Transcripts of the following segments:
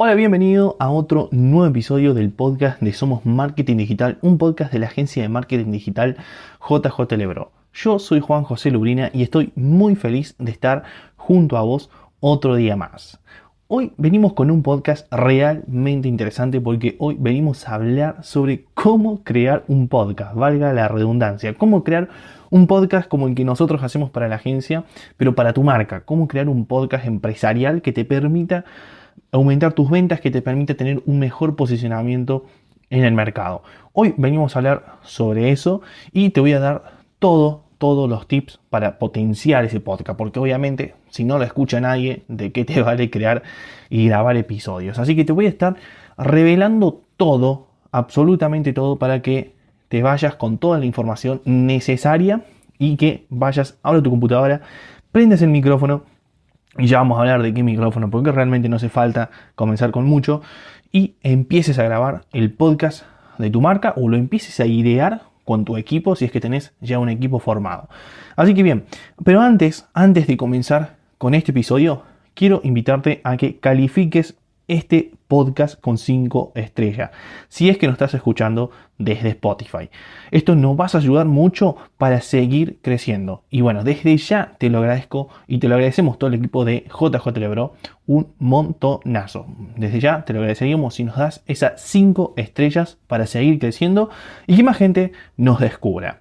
Hola, bienvenido a otro nuevo episodio del podcast de Somos Marketing Digital, un podcast de la agencia de marketing digital JJ Lebro. Yo soy Juan José Lubrina y estoy muy feliz de estar junto a vos otro día más. Hoy venimos con un podcast realmente interesante porque hoy venimos a hablar sobre cómo crear un podcast, valga la redundancia, cómo crear un podcast como el que nosotros hacemos para la agencia, pero para tu marca, cómo crear un podcast empresarial que te permita aumentar tus ventas, que te permite tener un mejor posicionamiento en el mercado. Hoy venimos a hablar sobre eso y te voy a dar todos los tips para potenciar ese podcast, porque obviamente si no lo escucha nadie, ¿de qué te vale crear y grabar episodios? Así que te voy a estar revelando todo, absolutamente todo, para que te vayas con toda la información necesaria y que vayas, abra tu computadora, prendas el micrófono. Y ya vamos a hablar de qué micrófono, porque realmente no hace falta comenzar con mucho. Y empieces a grabar el podcast de tu marca o lo empieces a idear con tu equipo si es que tenés ya un equipo formado. Así que bien, pero antes de comenzar con este episodio, quiero invitarte a que califiques este podcast con 5 estrellas, si es que nos estás escuchando desde Spotify. Esto nos va a ayudar mucho para seguir creciendo. Y bueno, desde ya te lo agradezco y te lo agradecemos todo el equipo de JJ Lebro un montonazo. Desde ya te lo agradeceríamos si nos das esas 5 estrellas para seguir creciendo y que más gente nos descubra.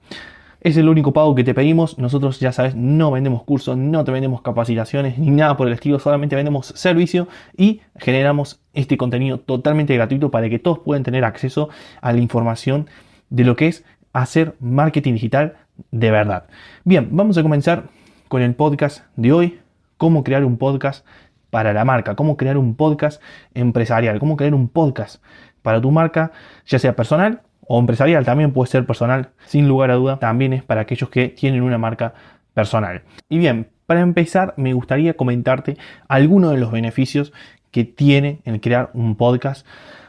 Es el único pago que te pedimos. Nosotros, ya sabes, no vendemos cursos, no te vendemos capacitaciones ni nada por el estilo. Solamente vendemos servicio y generamos este contenido totalmente gratuito para que todos puedan tener acceso a la información de lo que es hacer marketing digital de verdad. Bien, vamos a comenzar con el podcast de hoy. Cómo crear un podcast para la marca, cómo crear un podcast empresarial, cómo crear un podcast para tu marca, ya sea personal o empresarial. También puede ser personal, sin lugar a duda, también es para aquellos que tienen una marca personal. Y bien, para empezar me gustaría comentarte algunos de los beneficios que tiene el crear un podcast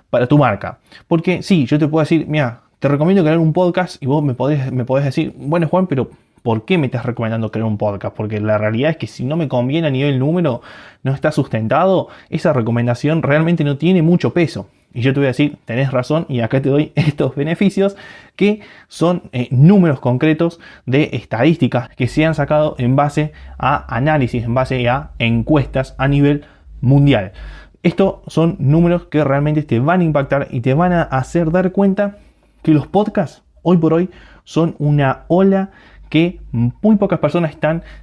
para tu marca. Porque sí, yo te puedo decir, mira, te recomiendo crear un podcast y vos me podés decir, bueno Juan, pero ¿por qué me estás recomendando crear un podcast? Porque la realidad es que si no me conviene a nivel número, no está sustentado, esa recomendación realmente no tiene mucho peso. Y yo te voy a decir, tenés razón, y acá te doy estos beneficios que son números concretos de estadísticas que se han sacado en base a análisis, en base a encuestas a nivel mundial. Estos son números que realmente te van a impactar y te van a hacer dar cuenta que los podcasts hoy por hoy son una ola que muy pocas personas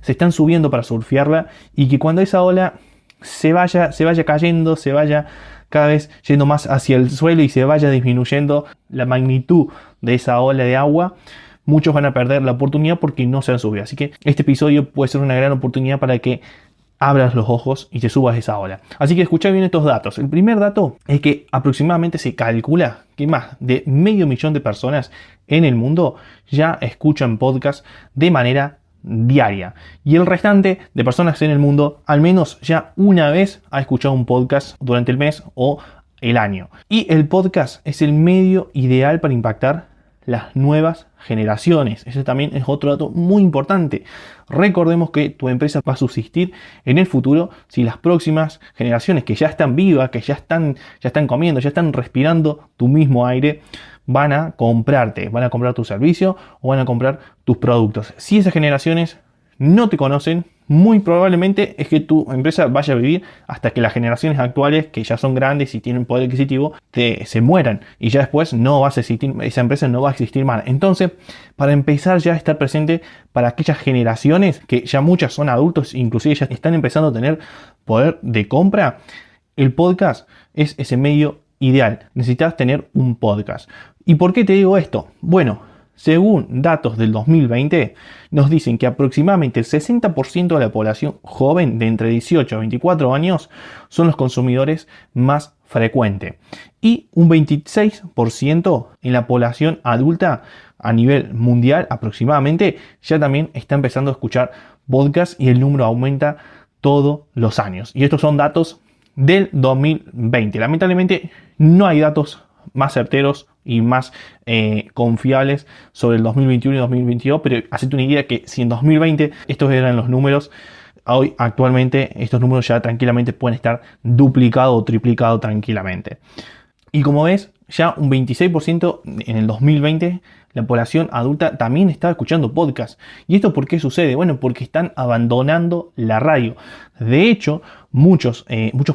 se están subiendo para surfearla, y que cuando esa ola se vaya cayendo, se vaya cada vez yendo más hacia el suelo y se vaya disminuyendo la magnitud de esa ola de agua, muchos van a perder la oportunidad porque no se han subido. Así que este episodio puede ser una gran oportunidad para que abras los ojos y te subas esa ola. Así que escucha bien estos datos. El primer dato es que aproximadamente se calcula que más de 500.000 de personas en el mundo ya escuchan podcast de manera diaria, y el restante de personas en el mundo al menos ya una vez ha escuchado un podcast durante el mes o el año. Y el podcast es el medio ideal para impactar las nuevas generaciones. Ese también es otro dato muy importante. Recordemos que tu empresa va a subsistir en el futuro si las próximas generaciones que ya están vivas, que ya están comiendo, ya están respirando tu mismo aire, van a comprar tu servicio o van a comprar tus productos. Si esas generaciones no te conocen, muy probablemente es que tu empresa vaya a vivir hasta que las generaciones actuales, que ya son grandes y tienen poder adquisitivo, se mueran, y ya después no vas a existir, esa empresa no va a existir más. Entonces, para empezar ya a estar presente para aquellas generaciones que ya muchas son adultos, inclusive ya están empezando a tener poder de compra, el podcast es ese medio ideal. Necesitas tener un podcast. ¿Y por qué te digo esto? Bueno, según datos del 2020, nos dicen que aproximadamente el 60% de la población joven de entre 18 a 24 años son los consumidores más frecuentes. Y un 26% en la población adulta a nivel mundial aproximadamente ya también está empezando a escuchar podcast, y el número aumenta todos los años. Y estos son datos del 2020. Lamentablemente no hay datos más certeros y más confiables sobre el 2021 y 2022, pero hacete una idea que si en 2020 estos eran los números, hoy actualmente estos números ya tranquilamente pueden estar duplicados o triplicados tranquilamente. Y como ves, ya un 26% en el 2020 la población adulta también estaba escuchando podcast. ¿Y esto por qué sucede? Bueno, porque están abandonando la radio. De hecho, muchos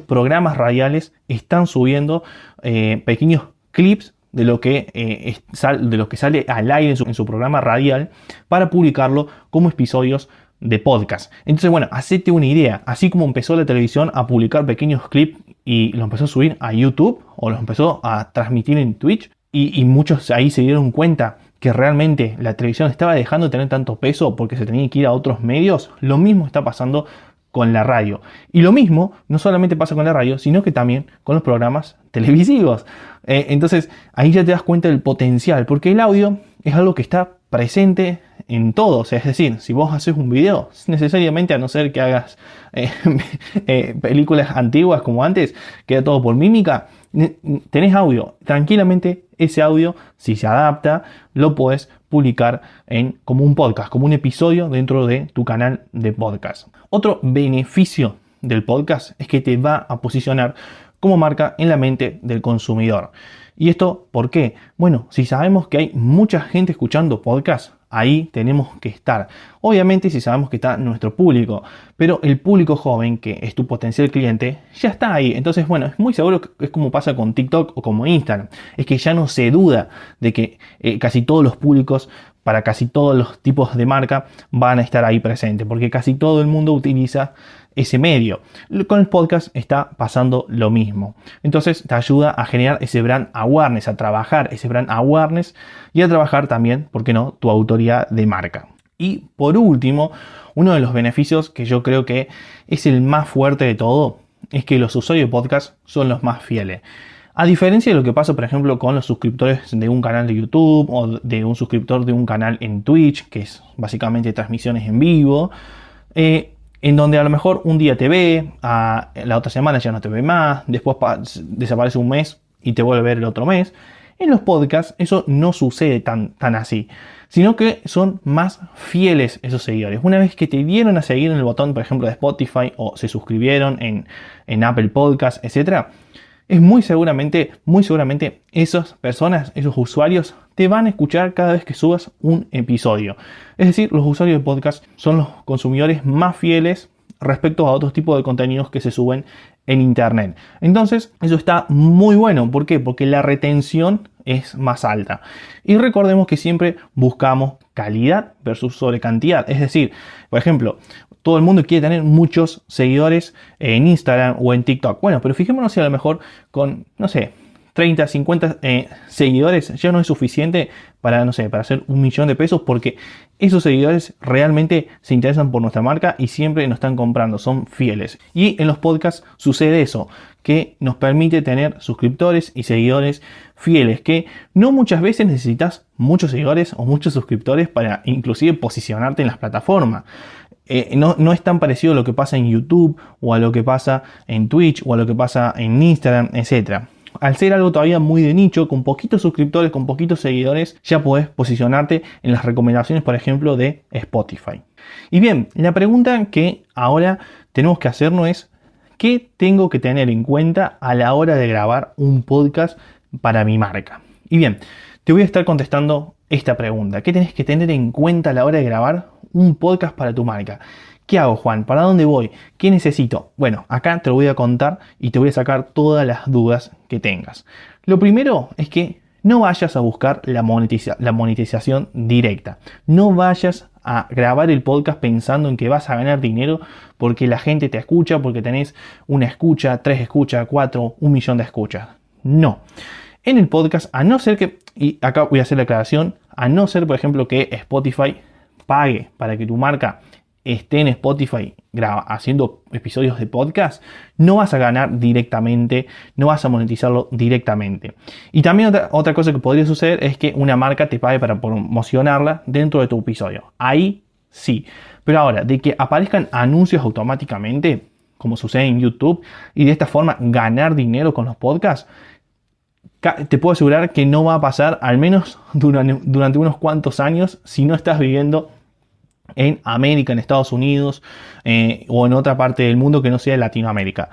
programas radiales están subiendo pequeños clips de lo que sale al aire en su programa radial para publicarlo como episodios de podcast. Entonces, bueno, hacete una idea. Así como empezó la televisión a publicar pequeños clips y los empezó a subir a YouTube o los empezó a transmitir en Twitch, y muchos ahí se dieron cuenta que realmente la televisión estaba dejando de tener tanto peso porque se tenía que ir a otros medios, lo mismo está pasando con la radio. Y lo mismo no solamente pasa con la radio, sino que también con los programas televisivos. Entonces ahí ya te das cuenta del potencial, porque el audio es algo que está presente en todo. O sea, es decir, si vos haces un video, necesariamente, a no ser que hagas películas antiguas como antes, queda todo por mímica, tenés audio. Tranquilamente ese audio, si se adapta, lo puedes publicar como un podcast, como un episodio dentro de tu canal de podcast. Otro beneficio del podcast es que te va a posicionar como marca en la mente del consumidor. ¿Y esto por qué? Bueno, si sabemos que hay mucha gente escuchando podcast, ahí tenemos que estar. Obviamente si sabemos que está nuestro público, pero el público joven, que es tu potencial cliente, ya está ahí. Entonces, bueno, es muy seguro que es como pasa con TikTok o como Instagram. Es que ya no se duda de que casi todos los públicos, para casi todos los tipos de marca, van a estar ahí presentes, porque casi todo el mundo utiliza ese medio. Con el podcast está pasando lo mismo. Entonces te ayuda a generar ese brand awareness, a trabajar ese brand awareness y a trabajar también, ¿por qué no?, tu autoridad de marca. Y por último, uno de los beneficios que yo creo que es el más fuerte de todo es que los usuarios de podcast son los más fieles. A diferencia de lo que pasa, por ejemplo, con los suscriptores de un canal de YouTube o de un suscriptor de un canal en Twitch, que es básicamente transmisiones en vivo, en donde a lo mejor un día te ve, la otra semana ya no te ve más, después desaparece un mes y te vuelve a ver el otro mes. En los podcasts eso no sucede tan así, sino que son más fieles esos seguidores. Una vez que te dieron a seguir en el botón, por ejemplo, de Spotify, o se suscribieron en Apple Podcasts, etc., es muy seguramente esas personas, esos usuarios, te van a escuchar cada vez que subas un episodio. Es decir, los usuarios de podcast son los consumidores más fieles respecto a otros tipos de contenidos que se suben en internet. Entonces, eso está muy bueno. ¿Por qué? Porque la retención es más alta. Y recordemos que siempre buscamos calidad versus sobre cantidad. Es decir, por ejemplo, todo el mundo quiere tener muchos seguidores en Instagram o en TikTok. Bueno, pero fijémonos si a lo mejor con, no sé, 30, 50 seguidores ya no es suficiente para, no sé, para hacer 1 millón de pesos, porque esos seguidores realmente se interesan por nuestra marca y siempre nos están comprando, son fieles. Y en los podcasts sucede eso, que nos permite tener suscriptores y seguidores fieles, que no muchas veces necesitas muchos seguidores o muchos suscriptores para inclusive posicionarte en las plataformas. No es tan parecido a lo que pasa en YouTube o a lo que pasa en Twitch o a lo que pasa en Instagram, etc. Al ser algo todavía muy de nicho, con poquitos suscriptores, con poquitos seguidores, ya podés posicionarte en las recomendaciones, por ejemplo, de Spotify. Y bien, la pregunta que ahora tenemos que hacernos es: ¿qué tengo que tener en cuenta a la hora de grabar un podcast para mi marca? Y bien, te voy a estar contestando esta pregunta. ¿Qué tenés que tener en cuenta a la hora de grabar un podcast para tu marca? ¿Qué hago, Juan? ¿Para dónde voy? ¿Qué necesito? Bueno, acá te lo voy a contar y te voy a sacar todas las dudas que tengas. Lo primero es que no vayas a buscar la monetización directa. No vayas a grabar el podcast pensando en que vas a ganar dinero porque la gente te escucha, porque tenés una escucha, 3 escuchas, 4, 1 millón de escuchas. No. En el podcast, a no ser que, y acá voy a hacer la aclaración, a no ser, por ejemplo, que Spotify pague para que tu marca esté en Spotify haciendo episodios de podcast, no vas a ganar directamente, no vas a monetizarlo directamente. Y también otra cosa que podría suceder es que una marca te pague para promocionarla dentro de tu episodio. Ahí sí. Pero ahora, de que aparezcan anuncios automáticamente, como sucede en YouTube, y de esta forma ganar dinero con los podcasts, te puedo asegurar que no va a pasar, al menos durante unos cuantos años, si no estás viviendo en América, en Estados Unidos o en otra parte del mundo que no sea Latinoamérica.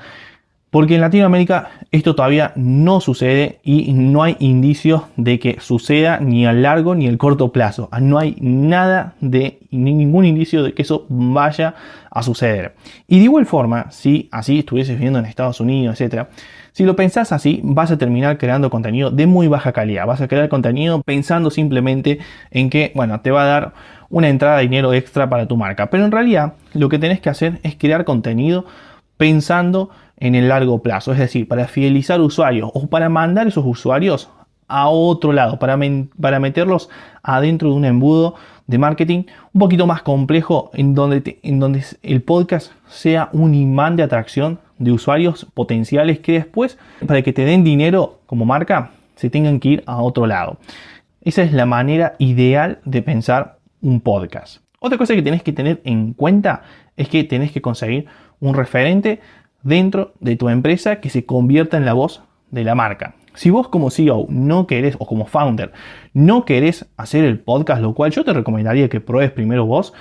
Porque en Latinoamérica esto todavía no sucede y no hay indicios de que suceda ni a largo ni a corto plazo. No hay ningún indicio de que eso vaya a suceder. Y de igual forma, si así estuvieses viviendo en Estados Unidos, etc., si lo pensás así, vas a terminar creando contenido de muy baja calidad. Vas a crear contenido pensando simplemente en que, bueno, te va a dar una entrada de dinero extra para tu marca. Pero en realidad lo que tenés que hacer es crear contenido pensando en el largo plazo, es decir, para fidelizar usuarios o para mandar esos usuarios a otro lado, para meterlos adentro de un embudo de marketing un poquito más complejo en donde el podcast sea un imán de atracción de usuarios potenciales que después, para que te den dinero como marca, se tengan que ir a otro lado. Esa es la manera ideal de pensar un podcast. Otra cosa que tenés que tener en cuenta es que tenés que conseguir un referente dentro de tu empresa que se convierta en la voz de la marca. Si vos como CEO no querés, o como founder, no querés hacer el podcast, lo cual yo te recomendaría que pruebes primero vos,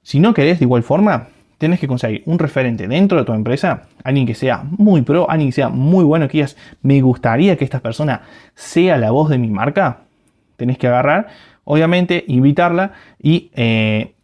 si no querés de igual forma, tenés que conseguir un referente dentro de tu empresa, alguien que sea muy pro, alguien que sea muy bueno, que digas, me gustaría que esta persona sea la voz de mi marca. Tenés que agarrar, obviamente, invitarla y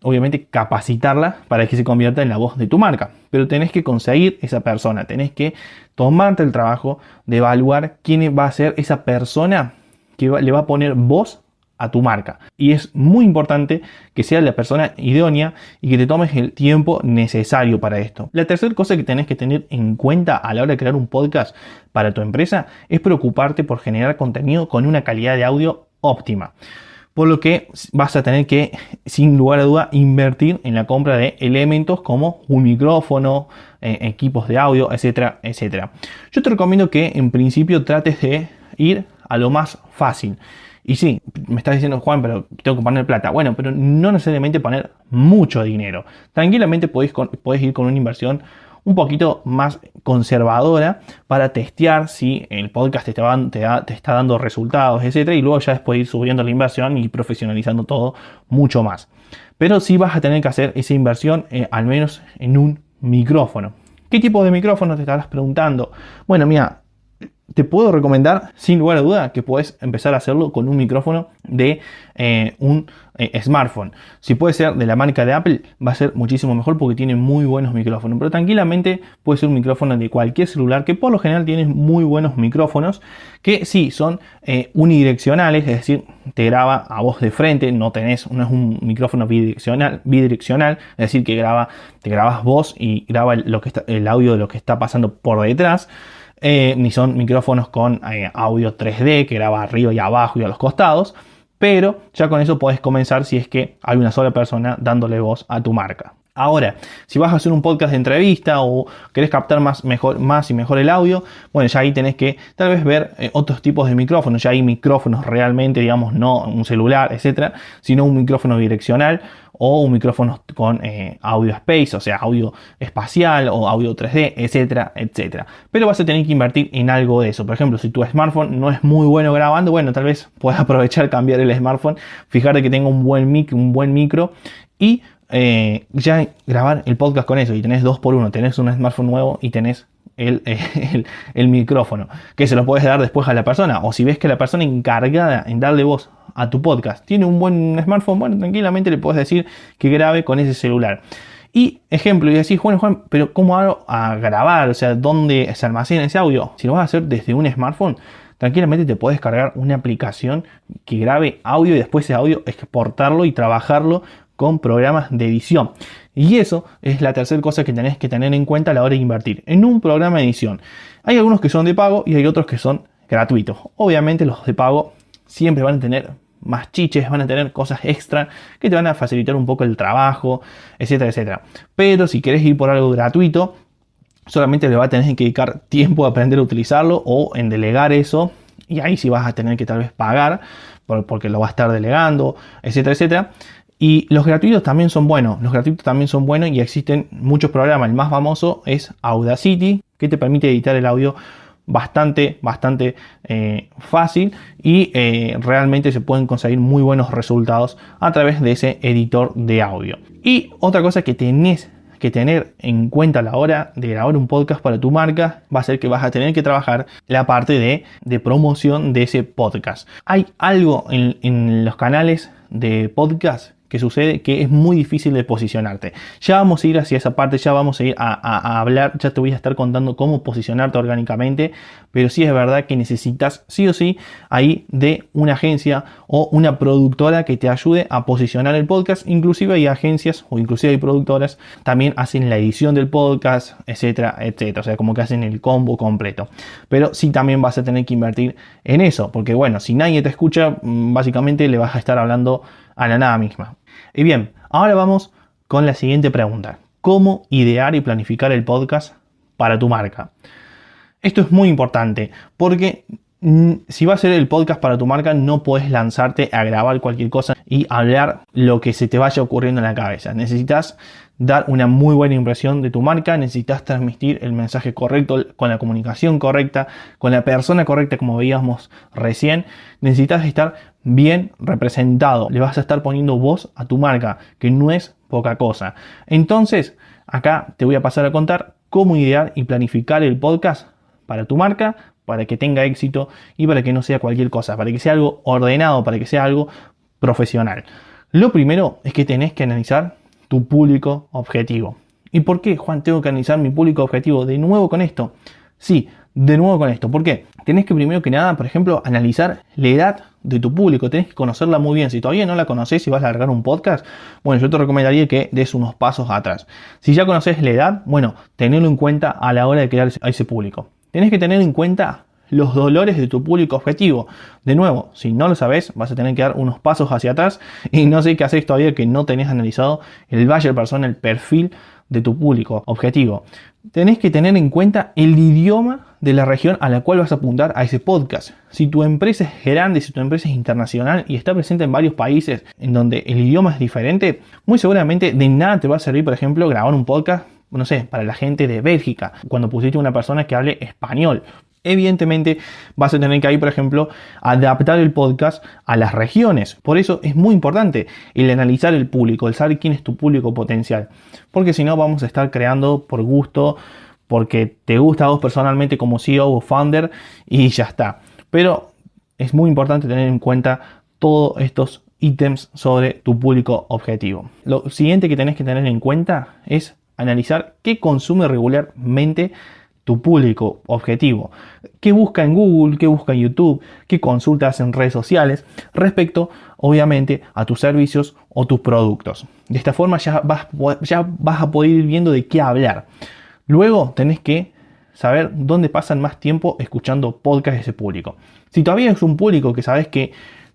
obviamente capacitarla para que se convierta en la voz de tu marca. Pero tenés que conseguir esa persona, tenés que tomarte el trabajo de evaluar quién va a ser esa persona que le va a poner voz a tu marca. Y es muy importante que sea la persona idónea y que te tomes el tiempo necesario para esto. La tercera cosa que tenés que tener en cuenta a la hora de crear un podcast para tu empresa es preocuparte por generar contenido con una calidad de audio óptima. Por lo que vas a tener que, sin lugar a duda, invertir en la compra de elementos como un micrófono, equipos de audio, etcétera, etcétera. Yo te recomiendo que en principio trates de ir a lo más fácil. Y sí, me estás diciendo, Juan, pero tengo que poner plata. Bueno, pero no necesariamente poner mucho dinero. Tranquilamente podés ir con una inversión un poquito más conservadora para testear si el podcast te está dando resultados, etcétera, y luego ya después ir subiendo la inversión y profesionalizando todo mucho más. Pero sí vas a tener que hacer esa inversión al menos en un micrófono. ¿Qué tipo de micrófono te estarás preguntando? Bueno, mira, te puedo recomendar, sin lugar a duda, que puedes empezar a hacerlo con un micrófono de un smartphone. Si puede ser de la marca de Apple, va a ser muchísimo mejor porque tiene muy buenos micrófonos. Pero tranquilamente puede ser un micrófono de cualquier celular, que por lo general tiene muy buenos micrófonos, que sí son unidireccionales, es decir, te graba a voz de frente, no es un micrófono bidireccional, es decir, que te grabas vos y graba el audio de lo que está pasando por detrás. Ni son micrófonos con audio 3D que graba arriba y abajo y a los costados, pero ya con eso podés comenzar si es que hay una sola persona dándole voz a tu marca. Ahora, si vas a hacer un podcast de entrevista o querés captar más y mejor el audio, bueno, ya ahí tenés que tal vez ver otros tipos de micrófonos. Ya hay micrófonos realmente, digamos, no un celular, etcétera, sino un micrófono bidireccional o un micrófono con audio space, o sea, audio espacial o audio 3D, etcétera, etcétera. Pero vas a tener que invertir en algo de eso. Por ejemplo, si tu smartphone no es muy bueno grabando, bueno, tal vez puedas aprovechar, cambiar el smartphone, fijarte que tenga un buen micro y ya grabar el podcast con eso. Y tenés 2x1, tenés un smartphone nuevo y tenés el micrófono, que se lo puedes dar después a la persona. O si ves que la persona encargada en darle voz a tu podcast tiene un buen smartphone, bueno, tranquilamente le puedes decir que grabe con ese celular. Y ejemplo, y decís, bueno, Juan, pero ¿cómo hago a grabar? O sea, ¿dónde se almacena ese audio? Si lo vas a hacer desde un smartphone, tranquilamente te puedes cargar una aplicación que grabe audio y después ese audio exportarlo y trabajarlo con programas de edición. Y eso es la tercera cosa que tenés que tener en cuenta a la hora de invertir en un programa de edición. Hay algunos que son de pago y hay otros que son gratuitos. Obviamente los de pago siempre van a tener más chiches, van a tener cosas extra que te van a facilitar un poco el trabajo, etcétera, etcétera. Pero si querés ir por algo gratuito, solamente le vas a tener que dedicar tiempo a aprender a utilizarlo o en delegar eso, y ahí sí vas a tener que tal vez pagar porque lo vas a estar delegando, etcétera, etcétera. Y los gratuitos también son buenos, y existen muchos programas. El más famoso es Audacity, que te permite editar el audio bastante fácil y realmente se pueden conseguir muy buenos resultados a través de ese editor de audio. Y otra cosa que tenés que tener en cuenta a la hora de grabar un podcast para tu marca va a ser que vas a tener que trabajar la parte de promoción de ese podcast. Hay algo en los canales de podcast que sucede que es muy difícil de posicionarte. Ya vamos a ir hacia esa parte, ya vamos a ir a hablar, ya te voy a estar contando cómo posicionarte orgánicamente, pero sí es verdad que necesitas sí o sí ahí de una agencia o una productora que te ayude a posicionar el podcast. Inclusive hay agencias o inclusive hay productoras también hacen la edición del podcast, etcétera, etcétera. O sea, como que hacen el combo completo. Pero sí también vas a tener que invertir en eso, porque bueno, si nadie te escucha, básicamente le vas a estar hablando a la nada misma. Y bien, ahora vamos con la siguiente pregunta. ¿Cómo idear y planificar el podcast para tu marca? Esto es muy importante porque si va a ser el podcast para tu marca, no puedes lanzarte a grabar cualquier cosa y hablar lo que se te vaya ocurriendo en la cabeza. Necesitas dar una muy buena impresión de tu marca, necesitas transmitir el mensaje correcto, con la comunicación correcta, con la persona correcta, como veíamos recién. Necesitas estar bien representado, le vas a estar poniendo voz a tu marca, que no es poca cosa. Entonces, acá te voy a pasar a contar cómo idear y planificar el podcast para tu marca, para que tenga éxito y para que no sea cualquier cosa, para que sea algo ordenado, para que sea algo profesional. Lo primero es que tenés que analizar tu público objetivo. ¿Y por qué, Juan, tengo que analizar mi público objetivo? De nuevo con esto. Sí, de nuevo con esto. ¿Por qué? Tenés que primero que nada, por ejemplo, analizar la edad de tu público. Tenés que conocerla muy bien. Si todavía no la conoces y vas a largar un podcast, bueno, yo te recomendaría que des unos pasos atrás. Si ya conoces la edad, bueno, tenerlo en cuenta a la hora de crear a ese público. Tenés que tener en cuenta los dolores de tu público objetivo. De nuevo, si no lo sabes, vas a tener que dar unos pasos hacia atrás y no sé qué haces todavía que no tenés analizado el buyer persona, el perfil de tu público objetivo. Tenés que tener en cuenta el idioma de la región a la cual vas a apuntar a ese podcast. Si tu empresa es grande, si tu empresa es internacional y está presente en varios países en donde el idioma es diferente, muy seguramente de nada te va a servir, por ejemplo, grabar un podcast, no sé, para la gente de Bélgica, cuando pusiste una persona que hable español. Evidentemente vas a tener que ahí, por ejemplo, adaptar el podcast a las regiones. Por eso es muy importante el analizar el público, el saber quién es tu público potencial. Porque si no vamos a estar creando por gusto, porque te gusta a vos personalmente como CEO o founder y ya está. Pero es muy importante tener en cuenta todos estos ítems sobre tu público objetivo. Lo siguiente que tenés que tener en cuenta es analizar qué consume regularmente tu público objetivo, qué busca en Google, qué busca en YouTube, qué consultas en redes sociales respecto obviamente a tus servicios o tus productos. De esta forma ya vas a poder ir viendo de qué hablar. Luego tenés que saber dónde pasan más tiempo escuchando podcast de ese público. Si todavía es un público que sabes que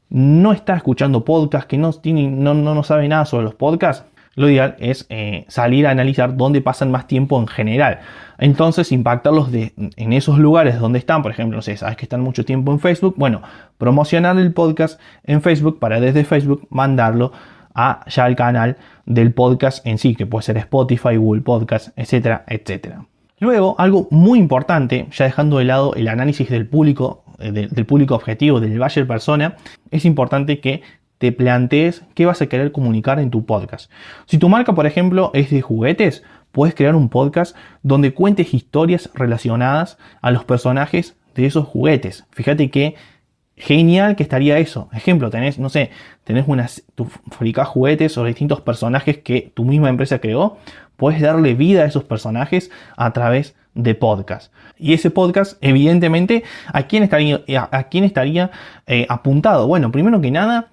no está escuchando podcast, que no sabe nada sobre los podcasts, lo ideal es salir a analizar dónde pasan más tiempo en general. Entonces impactarlos en esos lugares donde están. Por ejemplo, no sé, sabes que están mucho tiempo en Facebook. Bueno, promocionar el podcast en Facebook para desde Facebook mandarlo ya al canal del podcast en sí, que puede ser Spotify, Google Podcast, etcétera, etcétera. Luego, algo muy importante, ya dejando de lado el análisis del público objetivo, del buyer persona, es importante que te plantees qué vas a querer comunicar en tu podcast. Si tu marca, por ejemplo, es de juguetes, puedes crear un podcast donde cuentes historias relacionadas a los personajes de esos juguetes. Fíjate qué genial que estaría eso. Ejemplo, tú fabricás juguetes sobre distintos personajes que tu misma empresa creó. Puedes darle vida a esos personajes a través de podcast. Y ese podcast, evidentemente, ¿a quién estaría apuntado? Bueno, primero que nada,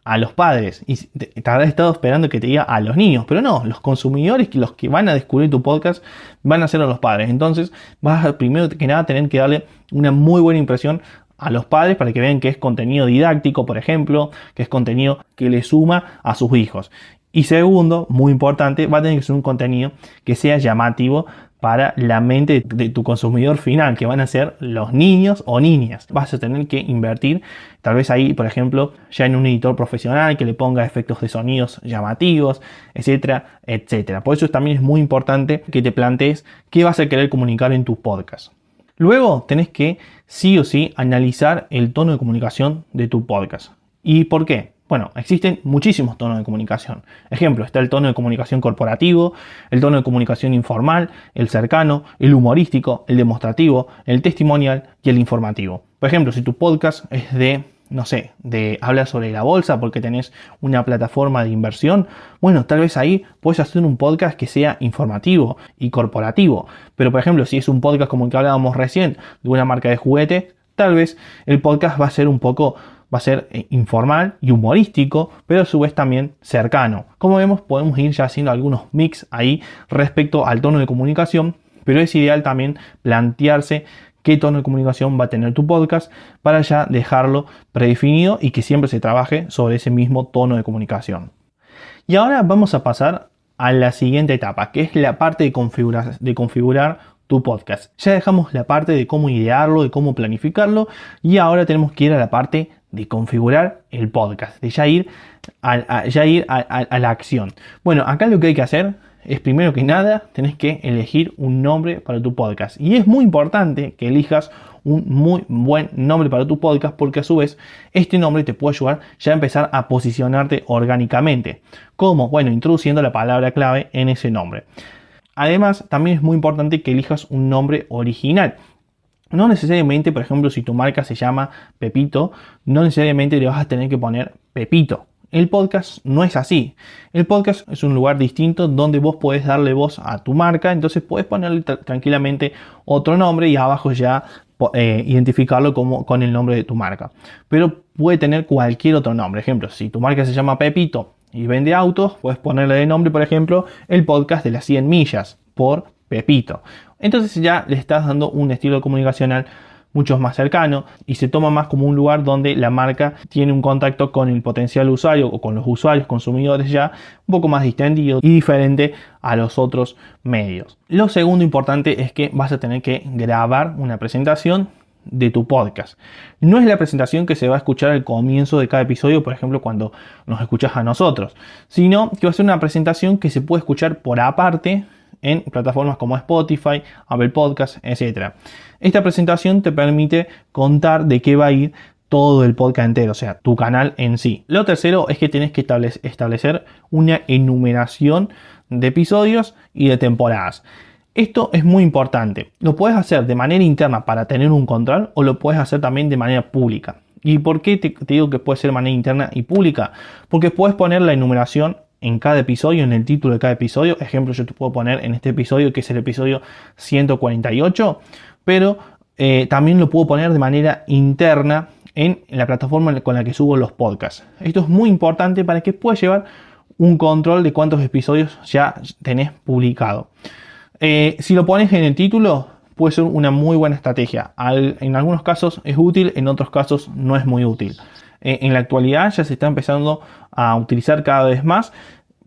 a los padres, y te habrás estado esperando que te diga a los niños, pero no, los consumidores, los que van a descubrir tu podcast van a ser a los padres. Entonces vas a primero que nada tener que darle una muy buena impresión a los padres para que vean que es contenido didáctico, por ejemplo, que es contenido que le suma a sus hijos. Y segundo, muy importante, va a tener que ser un contenido que sea llamativo para la mente de tu consumidor final, que van a ser los niños o niñas. Vas a tener que invertir, tal vez ahí, por ejemplo, ya en un editor profesional que le ponga efectos de sonidos llamativos, etcétera, etcétera. Por eso también es muy importante que te plantees qué vas a querer comunicar en tu podcast. Luego tenés que sí o sí analizar el tono de comunicación de tu podcast. ¿Y por qué? Bueno, existen muchísimos tonos de comunicación. Ejemplo, está el tono de comunicación corporativo, el tono de comunicación informal, el cercano, el humorístico, el demostrativo, el testimonial y el informativo. Por ejemplo, si tu podcast es hablar sobre la bolsa porque tenés una plataforma de inversión, bueno, tal vez ahí puedes hacer un podcast que sea informativo y corporativo. Pero por ejemplo, si es un podcast como el que hablábamos recién de una marca de juguetes, tal vez el podcast va a ser informal y humorístico, pero a su vez también cercano. Como vemos, podemos ir ya haciendo algunos mix ahí respecto al tono de comunicación, pero es ideal también plantearse qué tono de comunicación va a tener tu podcast para ya dejarlo predefinido y que siempre se trabaje sobre ese mismo tono de comunicación. Y ahora vamos a pasar a la siguiente etapa, que es la parte de configurar tu podcast. Ya dejamos la parte de cómo idearlo, de cómo planificarlo, y ahora tenemos que ir a la parte de configurar el podcast, de ya ir a la acción. Bueno, acá lo que hay que hacer es, primero que nada, tenés que elegir un nombre para tu podcast. Y es muy importante que elijas un muy buen nombre para tu podcast, porque a su vez este nombre te puede ayudar ya a empezar a posicionarte orgánicamente. ¿Cómo? Bueno, introduciendo la palabra clave en ese nombre. Además, también es muy importante que elijas un nombre original. No necesariamente, por ejemplo, si tu marca se llama Pepito, no necesariamente le vas a tener que poner Pepito. El podcast no es así. El podcast es un lugar distinto donde vos podés darle voz a tu marca, entonces podés ponerle tranquilamente otro nombre y abajo ya identificarlo con el nombre de tu marca. Pero puede tener cualquier otro nombre. Ejemplo, si tu marca se llama Pepito y vende autos, puedes ponerle de nombre, por ejemplo, el podcast de las 100 millas por Pepito. Entonces ya le estás dando un estilo comunicacional mucho más cercano y se toma más como un lugar donde la marca tiene un contacto con el potencial usuario o con los usuarios consumidores ya un poco más distendido y diferente a los otros medios. Lo segundo importante es que vas a tener que grabar una presentación de tu podcast. No es la presentación que se va a escuchar al comienzo de cada episodio, por ejemplo, cuando nos escuchas a nosotros, sino que va a ser una presentación que se puede escuchar por aparte en plataformas como Spotify, Apple Podcasts, etc. Esta presentación te permite contar de qué va a ir todo el podcast entero, o sea, tu canal en sí. Lo tercero es que tienes que establecer una enumeración de episodios y de temporadas. Esto es muy importante. Lo puedes hacer de manera interna para tener un control o lo puedes hacer también de manera pública. ¿Y por qué te digo que puede ser de manera interna y pública? Porque puedes poner la enumeración en cada episodio, en el título de cada episodio. Ejemplo, yo te puedo poner en este episodio, que es el episodio 148, pero también lo puedo poner de manera interna en la plataforma con la que subo los podcasts. Esto es muy importante para que puedas llevar un control de cuántos episodios ya tenés publicado. Si lo pones en el título, puede ser una muy buena estrategia. En algunos casos es útil, en otros casos no es muy útil. En la actualidad ya se está empezando a utilizar cada vez más,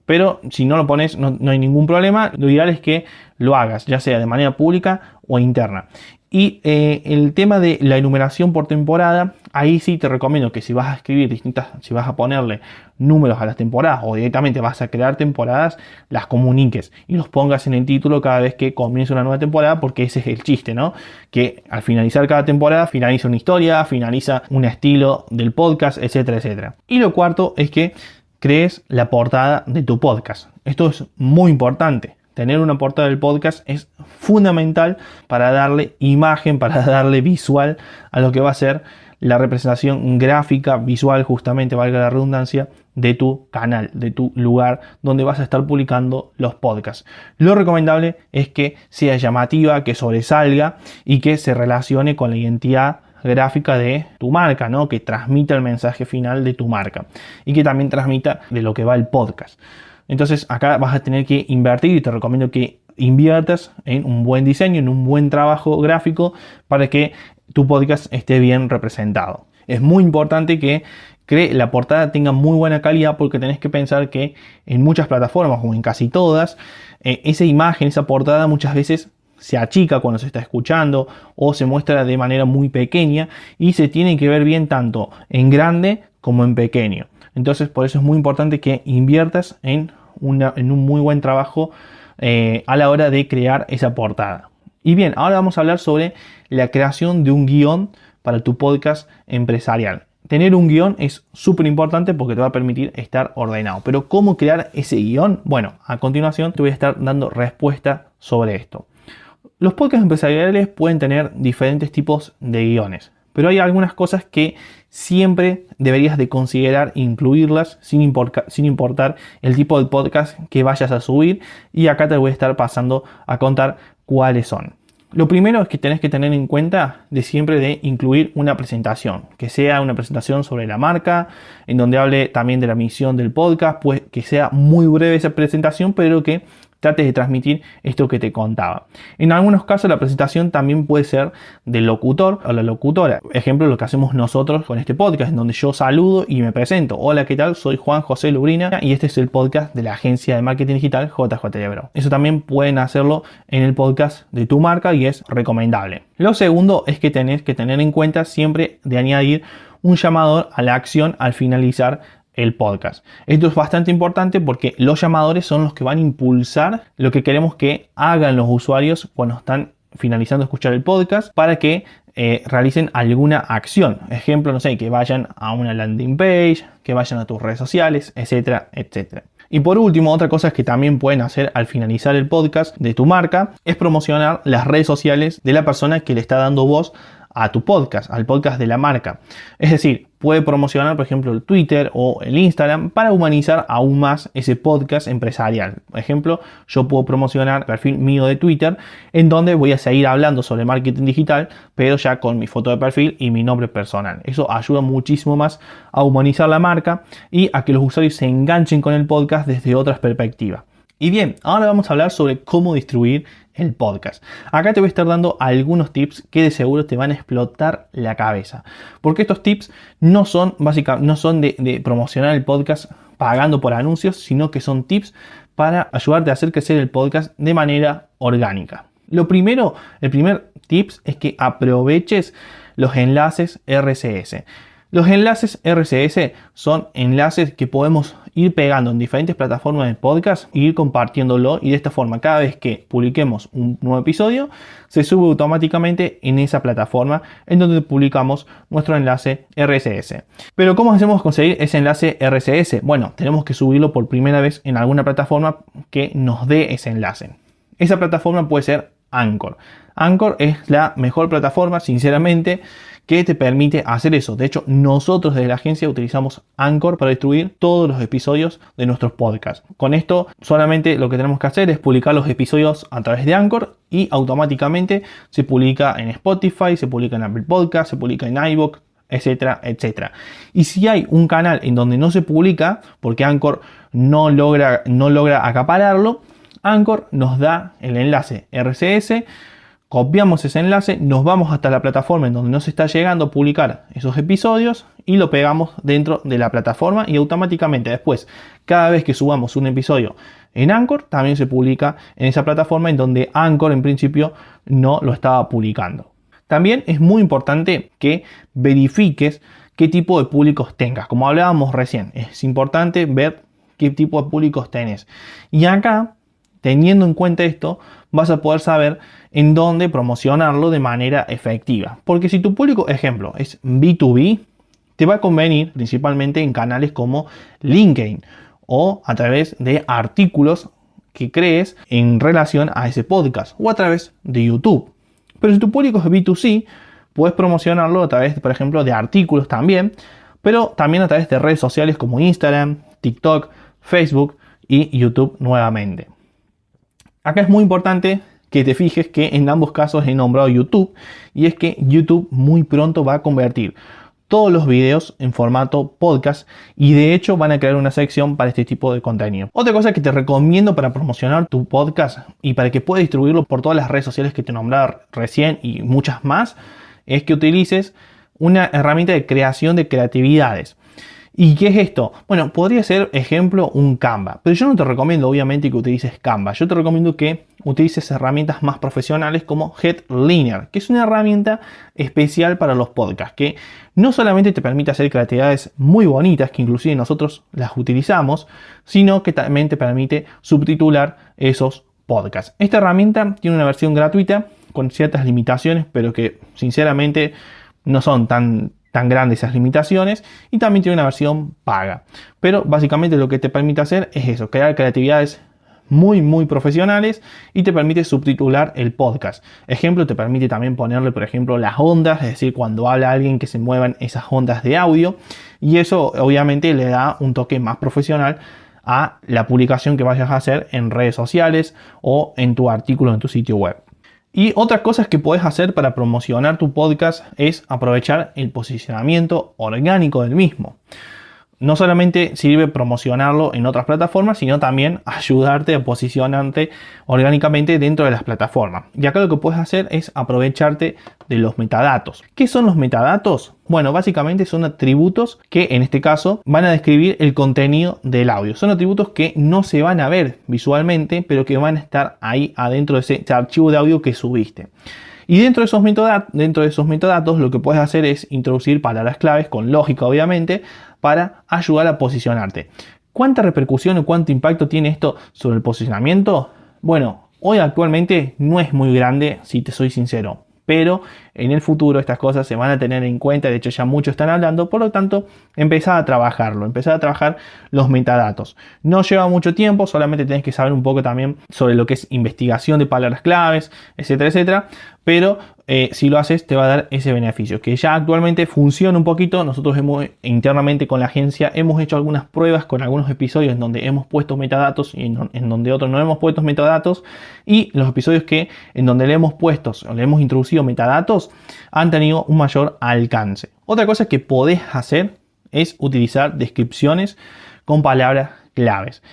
pero si no lo pones no hay ningún problema. Lo ideal es que lo hagas, ya sea de manera pública o interna. Y el tema de la enumeración por temporada, ahí sí te recomiendo que si vas a escribir si vas a ponerle números a las temporadas o directamente vas a crear temporadas, las comuniques y los pongas en el título cada vez que comience una nueva temporada, porque ese es el chiste, ¿no? Que al finalizar cada temporada finaliza una historia, finaliza un estilo del podcast, etcétera, etcétera. Y lo cuarto es que crees la portada de tu podcast. Esto es muy importante. Tener una portada del podcast es fundamental para darle imagen, para darle visual a lo que va a ser la representación gráfica, visual, justamente, valga la redundancia, de tu canal, de tu lugar donde vas a estar publicando los podcasts. Lo recomendable es que sea llamativa, que sobresalga y que se relacione con la identidad gráfica de tu marca, ¿no? Que transmita el mensaje final de tu marca y que también transmita de lo que va el podcast. Entonces acá vas a tener que invertir y te recomiendo que inviertas en un buen diseño, en un buen trabajo gráfico para que tu podcast esté bien representado. Es muy importante que la portada tenga muy buena calidad, porque tenés que pensar que en muchas plataformas o en casi todas, esa imagen, esa portada muchas veces se achica cuando se está escuchando o se muestra de manera muy pequeña y se tiene que ver bien tanto en grande como en pequeño. Entonces por eso es muy importante que inviertas en un muy buen trabajo a la hora de crear esa portada. Y bien, ahora vamos a hablar sobre la creación de un guión para tu podcast empresarial. Tener un guión es súper importante porque te va a permitir estar ordenado. Pero ¿cómo crear ese guión? Bueno, a continuación te voy a estar dando respuesta sobre esto. Los podcasts empresariales pueden tener diferentes tipos de guiones, pero hay algunas cosas que siempre deberías de considerar incluirlas sin importar el tipo de podcast que vayas a subir, y acá te voy a estar pasando a contar cuáles son. Lo primero es que tenés que tener en cuenta de siempre de incluir una presentación, que sea una presentación sobre la marca, en donde hable también de la misión del podcast, pues que sea muy breve esa presentación, pero que trates de transmitir esto que te contaba. En algunos casos la presentación también puede ser del locutor o la locutora. Ejemplo, lo que hacemos nosotros con este podcast, en donde yo saludo y me presento. Hola, ¿qué tal? Soy Juan José Lubrina y este es el podcast de la agencia de marketing digital JJ Lebro. Eso también pueden hacerlo en el podcast de tu marca y es recomendable. Lo segundo es que tenés que tener en cuenta siempre de añadir un llamador a la acción al finalizar el podcast. Esto es bastante importante porque los llamadores son los que van a impulsar lo que queremos que hagan los usuarios cuando están finalizando de escuchar el podcast, para que realicen alguna acción. Ejemplo, no sé, que vayan a una landing page, que vayan a tus redes sociales, etcétera, etcétera. Y por último, otra cosa que también pueden hacer al finalizar el podcast de tu marca es promocionar las redes sociales de la persona que le está dando voz a tu podcast, al podcast de la marca. Es decir, puede promocionar, por ejemplo, el Twitter o el Instagram para humanizar aún más ese podcast empresarial. Por ejemplo, yo puedo promocionar el perfil mío de Twitter, en donde voy a seguir hablando sobre marketing digital, pero ya con mi foto de perfil y mi nombre personal. Eso ayuda muchísimo más a humanizar la marca y a que los usuarios se enganchen con el podcast desde otras perspectivas. Y bien, ahora vamos a hablar sobre cómo distribuir el podcast. Acá te voy a estar dando algunos tips que de seguro te van a explotar la cabeza, porque estos tips no son de promocionar el podcast pagando por anuncios, sino que son tips para ayudarte a hacer crecer el podcast de manera orgánica. El primer tips es que aproveches los enlaces RSS. Los enlaces RSS son enlaces que podemos ir pegando en diferentes plataformas de podcast e ir compartiéndolo, y de esta forma cada vez que publiquemos un nuevo episodio se sube automáticamente en esa plataforma en donde publicamos nuestro enlace RSS. Pero ¿cómo hacemos conseguir ese enlace RSS? Bueno, tenemos que subirlo por primera vez en alguna plataforma que nos dé ese enlace. Esa plataforma puede ser Anchor. Anchor es la mejor plataforma, sinceramente, que te permite hacer eso. De hecho, nosotros desde la agencia utilizamos Anchor para distribuir todos los episodios de nuestros podcasts. Con esto solamente lo que tenemos que hacer es publicar los episodios a través de Anchor y automáticamente se publica en Spotify, se publica en Apple Podcasts, se publica en iVoox, etcétera, etcétera. Y si hay un canal en donde no se publica porque Anchor no logra acapararlo, Anchor nos da el enlace RSS. Copiamos ese enlace, nos vamos hasta la plataforma en donde nos está llegando a publicar esos episodios y lo pegamos dentro de la plataforma, y automáticamente después, cada vez que subamos un episodio en Anchor, también se publica en esa plataforma en donde Anchor en principio no lo estaba publicando. También es muy importante que verifiques qué tipo de públicos tengas. Como hablábamos recién, es importante ver qué tipo de públicos tenés. Y acá, teniendo en cuenta esto, vas a poder saber en dónde promocionarlo de manera efectiva. Porque si tu público, ejemplo, es B2B, te va a convenir principalmente en canales como LinkedIn o a través de artículos que crees en relación a ese podcast, o a través de YouTube. Pero si tu público es B2C, puedes promocionarlo a través, por ejemplo, de artículos también, pero también a través de redes sociales como Instagram, TikTok, Facebook y YouTube nuevamente. Acá es muy importante que te fijes que en ambos casos he nombrado YouTube, y es que YouTube muy pronto va a convertir todos los videos en formato podcast, y de hecho van a crear una sección para este tipo de contenido. Otra cosa que te recomiendo para promocionar tu podcast y para que puedas distribuirlo por todas las redes sociales que te nombraba recién y muchas más, es que utilices una herramienta de creación de creatividades. ¿Y qué es esto? Bueno, podría ser, ejemplo, un Canva. Pero yo no te recomiendo, obviamente, que utilices Canva. Yo te recomiendo que utilices herramientas más profesionales como Headliner, que es una herramienta especial para los podcasts, que no solamente te permite hacer creatividades muy bonitas, que inclusive nosotros las utilizamos, sino que también te permite subtitular esos podcasts. Esta herramienta tiene una versión gratuita con ciertas limitaciones, pero que sinceramente no son tan grandes esas limitaciones, y también tiene una versión paga. Pero básicamente lo que te permite hacer es eso, crear creatividades muy profesionales, y te permite subtitular el podcast. Ejemplo, te permite también ponerle, por ejemplo, las ondas, es decir, cuando habla alguien, que se muevan esas ondas de audio, y eso obviamente le da un toque más profesional a la publicación que vayas a hacer en redes sociales o en tu artículo en tu sitio web. Y otras cosas que puedes hacer para promocionar tu podcast es aprovechar el posicionamiento orgánico del mismo. No solamente sirve promocionarlo en otras plataformas, sino también ayudarte a posicionarte orgánicamente dentro de las plataformas. Y acá lo que puedes hacer es aprovecharte de los metadatos. ¿Qué son los metadatos? Bueno, básicamente son atributos que en este caso van a describir el contenido del audio. Son atributos que no se van a ver visualmente, pero que van a estar ahí adentro de ese archivo de audio que subiste. Y dentro de esos metadatos lo que puedes hacer es introducir palabras claves, con lógica obviamente, para ayudar a posicionarte. ¿Cuánta repercusión o cuánto impacto tiene esto sobre el posicionamiento? Bueno, hoy actualmente no es muy grande, si te soy sincero, pero en el futuro estas cosas se van a tener en cuenta. De hecho, ya muchos están hablando, por lo tanto, empezar a trabajarlo, empezar a trabajar los metadatos. No lleva mucho tiempo, solamente tenés que saber un poco también sobre lo que es investigación de palabras claves, etcétera, etcétera. Pero si lo haces, te va a dar ese beneficio, que ya actualmente funciona un poquito. Nosotros internamente con la agencia hemos hecho algunas pruebas con algunos episodios en donde hemos puesto metadatos y en donde otros no hemos puesto metadatos, y los episodios en donde le hemos introducido metadatos han tenido un mayor alcance. Otra cosa que podés hacer es utilizar descripciones con palabras claves.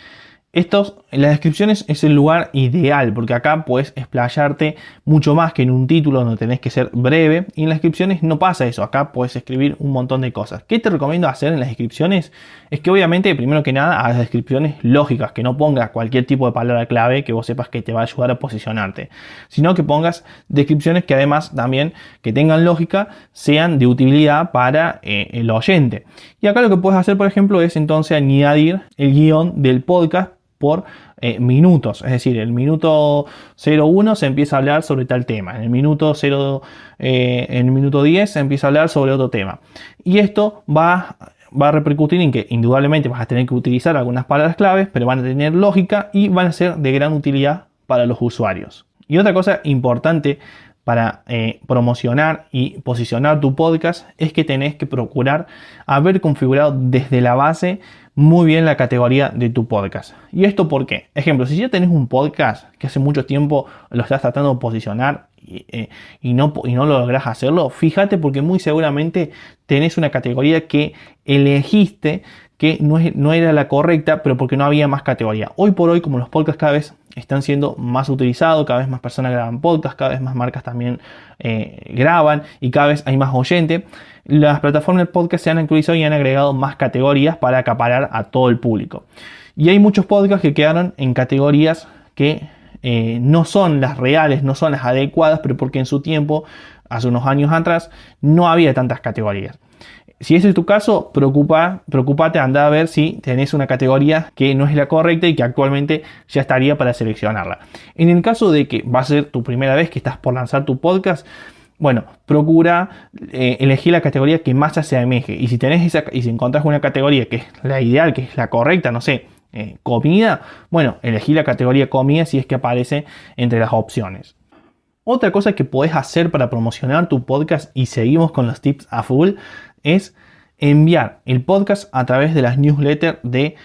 Las descripciones es el lugar ideal, porque acá puedes explayarte mucho más que en un título donde tenés que ser breve, y en las descripciones no pasa eso. Acá puedes escribir un montón de cosas. ¿Qué te recomiendo hacer en las descripciones? Es que obviamente, primero que nada, hagas descripciones lógicas, que no pongas cualquier tipo de palabra clave que vos sepas que te va a ayudar a posicionarte, sino que pongas descripciones que además también que tengan lógica, sean de utilidad para el oyente. Y acá lo que puedes hacer, por ejemplo, es entonces añadir el guión del podcast por minutos, es decir, el minuto 01 se empieza a hablar sobre tal tema, en el minuto 10 se empieza a hablar sobre otro tema, y esto va a repercutir en que indudablemente vas a tener que utilizar algunas palabras claves, pero van a tener lógica y van a ser de gran utilidad para los usuarios. Y otra cosa importante para promocionar y posicionar tu podcast es que tenés que procurar haber configurado desde la base muy bien la categoría de tu podcast. ¿Y esto por qué? Ejemplo, si ya tenés un podcast que hace mucho tiempo lo estás tratando de posicionar y no lográs hacerlo, fíjate, porque muy seguramente tenés una categoría que elegiste que no era la correcta, pero porque no había más categoría. Hoy por hoy, como los podcasts cada vez están siendo más utilizados, cada vez más personas graban podcasts, cada vez más marcas también graban, y cada vez hay más oyentes, las plataformas de podcast se han actualizado y han agregado más categorías para acaparar a todo el público. Y hay muchos podcasts que quedaron en categorías que no son las reales, no son las adecuadas, pero porque en su tiempo, hace unos años atrás, no había tantas categorías. Si ese es tu caso, preocupate, anda a ver si tenés una categoría que no es la correcta y que actualmente ya estaría para seleccionarla. En el caso de que va a ser tu primera vez que estás por lanzar tu podcast, bueno, procura elegir la categoría que más se asemeje. Y si encontrás una categoría que es la ideal, que es la correcta, no sé, comida, bueno, elegí la categoría comida si es que aparece entre las opciones. Otra cosa que podés hacer para promocionar tu podcast, y seguimos con los tips a full, es enviar el podcast a través de las newsletters de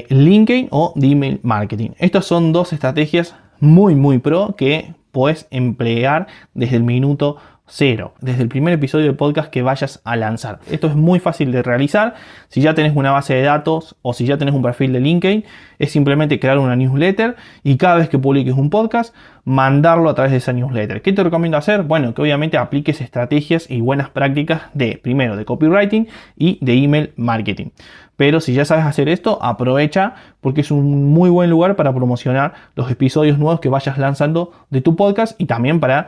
LinkedIn o de email marketing. Estas son dos estrategias muy pro que puedes emplear desde el minuto 0, desde el primer episodio de podcast que vayas a lanzar. Esto es muy fácil de realizar. Si ya tenés una base de datos o si ya tenés un perfil de LinkedIn, es simplemente crear una newsletter y cada vez que publiques un podcast, mandarlo a través de esa newsletter. ¿Qué te recomiendo hacer? Bueno, que obviamente apliques estrategias y buenas prácticas primero de copywriting y de email marketing. Pero si ya sabes hacer esto, aprovecha, porque es un muy buen lugar para promocionar los episodios nuevos que vayas lanzando de tu podcast, y también para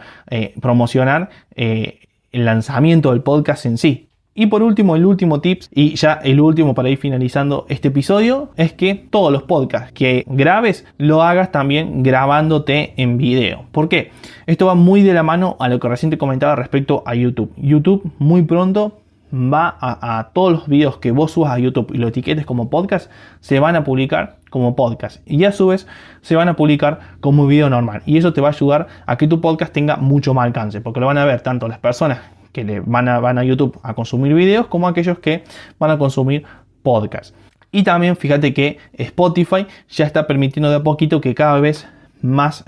promocionar el lanzamiento del podcast en sí. Y por último, el último tips, y ya el último para ir finalizando este episodio, es que todos los podcasts que grabes lo hagas también grabándote en video. ¿Por qué? Esto va muy de la mano a lo que recién te comentaba respecto a YouTube. YouTube muy pronto va a todos los videos que vos subas a YouTube y lo etiquetes como podcast, se van a publicar como podcast y a su vez se van a publicar como video normal, y eso te va a ayudar a que tu podcast tenga mucho más alcance, porque lo van a ver tanto las personas que van a YouTube a consumir videos como aquellos que van a consumir podcast. Y también fíjate que Spotify ya está permitiendo de a poquito que cada vez más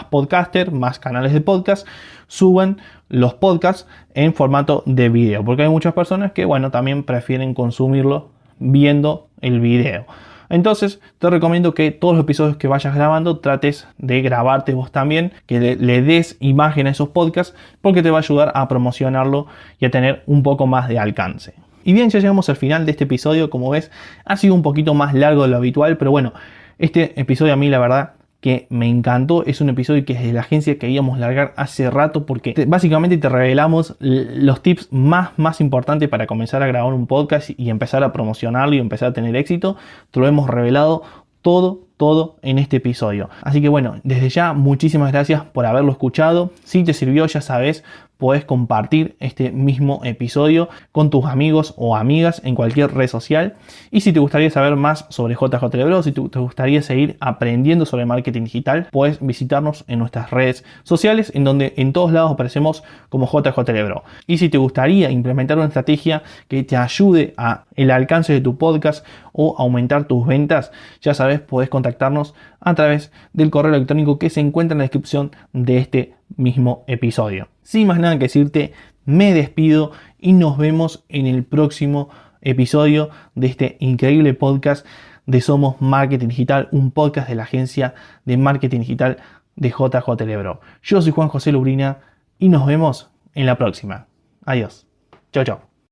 podcasters, más canales de podcast suban los podcasts en formato de video, porque hay muchas personas que también prefieren consumirlo viendo el video. Entonces te recomiendo que todos los episodios que vayas grabando trates de grabarte vos también, que le des imagen a esos podcasts, porque te va a ayudar a promocionarlo y a tener un poco más de alcance. Y bien, ya llegamos al final de este episodio. Como ves, ha sido un poquito más largo de lo habitual, pero bueno, este episodio a mí la verdad que me encantó. Es un episodio que es de la agencia que queríamos largar hace rato, porque básicamente te revelamos los tips más importantes para comenzar a grabar un podcast y empezar a promocionarlo y empezar a tener éxito. Te lo hemos revelado todo en este episodio. Así que bueno, desde ya muchísimas gracias por haberlo escuchado. Si te sirvió, ya sabes, puedes compartir este mismo episodio con tus amigos o amigas en cualquier red social. Y si te gustaría saber más sobre JJ Lebro, si te gustaría seguir aprendiendo sobre marketing digital, puedes visitarnos en nuestras redes sociales, en donde en todos lados aparecemos como JJ Lebro. Y si te gustaría implementar una estrategia que te ayude a el alcance de tu podcast o aumentar tus ventas, ya sabes, puedes contactarnos a través del correo electrónico que se encuentra en la descripción de este mismo episodio. Sin más nada que decirte, me despido y nos vemos en el próximo episodio de este increíble podcast de Somos Marketing Digital, un podcast de la agencia de marketing digital de JJ Lebro. Yo soy Juan José Lubrina y nos vemos en la próxima. Adiós. Chau, chau.